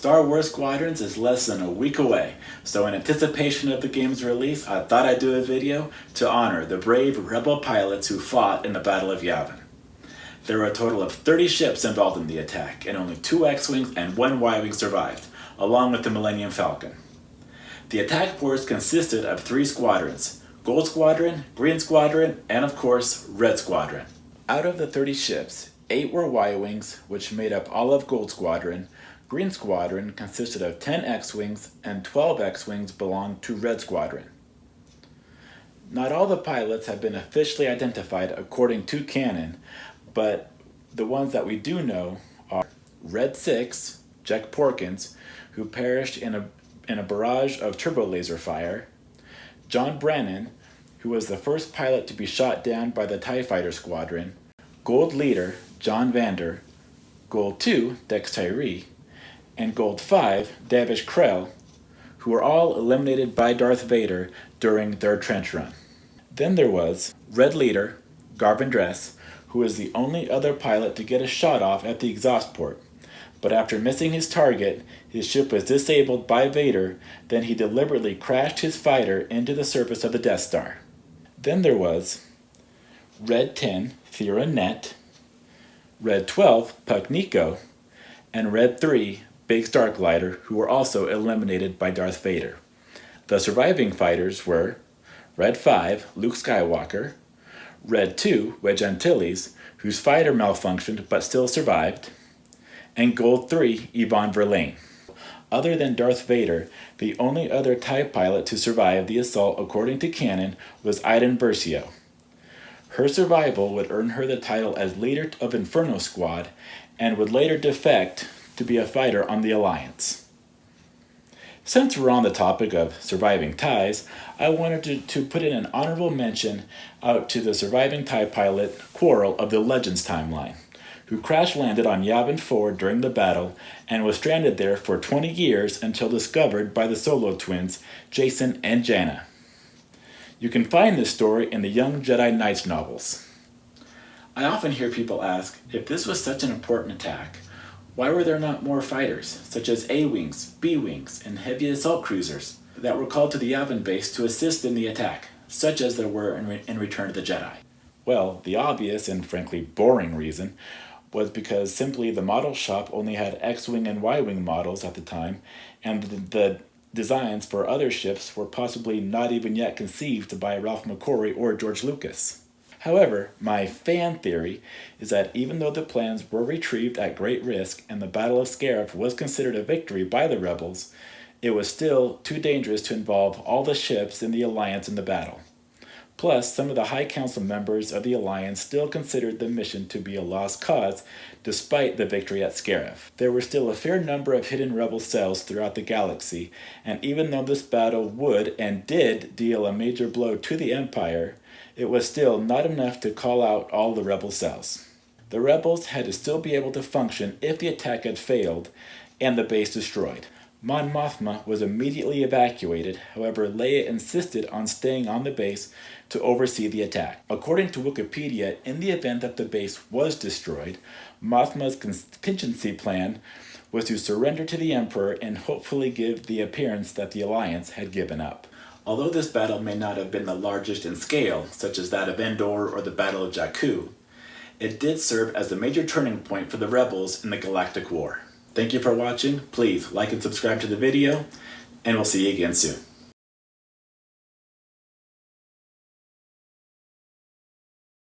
Star Wars Squadrons is less than a week away, so in anticipation of the game's release, I thought I'd do a video to honor the brave Rebel pilots who fought in the Battle of Yavin. There were a total of 30 ships involved in the attack, and only 2 X-Wings and 1 Y-Wing survived, along with the Millennium Falcon. The attack force consisted of 3 squadrons: Gold Squadron, Green Squadron, and of course, Red Squadron. Out of the 30 ships, 8 were Y-Wings, which made up all of Gold Squadron. Green Squadron consisted of 10 X-Wings, and 12 X-Wings belonged to Red Squadron. Not all the pilots have been officially identified according to canon, but the ones that we do know are Red 6, Jack Porkins, who perished in a barrage of turbo laser fire, John Brennan, who was the first pilot to be shot down by the TIE Fighter Squadron, Gold Leader John Vander, Gold 2 Dex Tyree, and Gold 5 Davish Krell, who were all eliminated by Darth Vader during their trench run. Then there was Red Leader Garvin Dress, who was the only other pilot to get a shot off at the exhaust port. But after missing his target, his ship was disabled by Vader, then he deliberately crashed his fighter into the surface of the Death Star. Then there was Red 10 Thera Net, Red 12 Puck Nico, and Red 3 Big Starglider, who were also eliminated by Darth Vader. The surviving fighters were Red 5 Luke Skywalker, Red 2 Wedge Antilles, whose fighter malfunctioned but still survived, and Gold 3 Yvonne Verlaine. Other than Darth Vader, the only other TIE pilot to survive the assault according to canon was Iden Versio. Her survival would earn her the title as leader of Inferno Squad and would later defect to be a fighter on the Alliance. Since we're on the topic of surviving TIEs, I wanted to put in an honorable mention out to the surviving TIE pilot Quarrel of the Legends timeline, who crash-landed on Yavin 4 during the battle and was stranded there for 20 years until discovered by the Solo twins, Jason and Janna. You can find this story in the Young Jedi Knights novels. I often hear people ask, if this was such an important attack, why were there not more fighters, such as A-Wings, B-Wings, and heavy assault cruisers, that were called to the Yavin base to assist in the attack, such as there were in Return of the Jedi? Well, the obvious and frankly boring reason was because simply the model shop only had X-Wing and Y-Wing models at the time, and the designs for other ships were possibly not even yet conceived by Ralph McQuarrie or George Lucas. However, my fan theory is that even though the plans were retrieved at great risk and the Battle of Scarif was considered a victory by the rebels, it was still too dangerous to involve all the ships in the Alliance in the battle. Plus, some of the High Council members of the Alliance still considered the mission to be a lost cause despite the victory at Scarif. There were still a fair number of hidden rebel cells throughout the galaxy, and even though this battle would and did deal a major blow to the Empire, it was still not enough to call out all the rebel cells. The rebels had to still be able to function if the attack had failed and the base destroyed. Mon Mothma was immediately evacuated, however Leia insisted on staying on the base to oversee the attack. According to Wikipedia, in the event that the base was destroyed, Mothma's contingency plan was to surrender to the Emperor and hopefully give the appearance that the Alliance had given up. Although this battle may not have been the largest in scale, such as that of Endor or the Battle of Jakku, it did serve as a major turning point for the rebels in the Galactic War. Thank you for watching. Please like and subscribe to the video, and we'll see you again soon.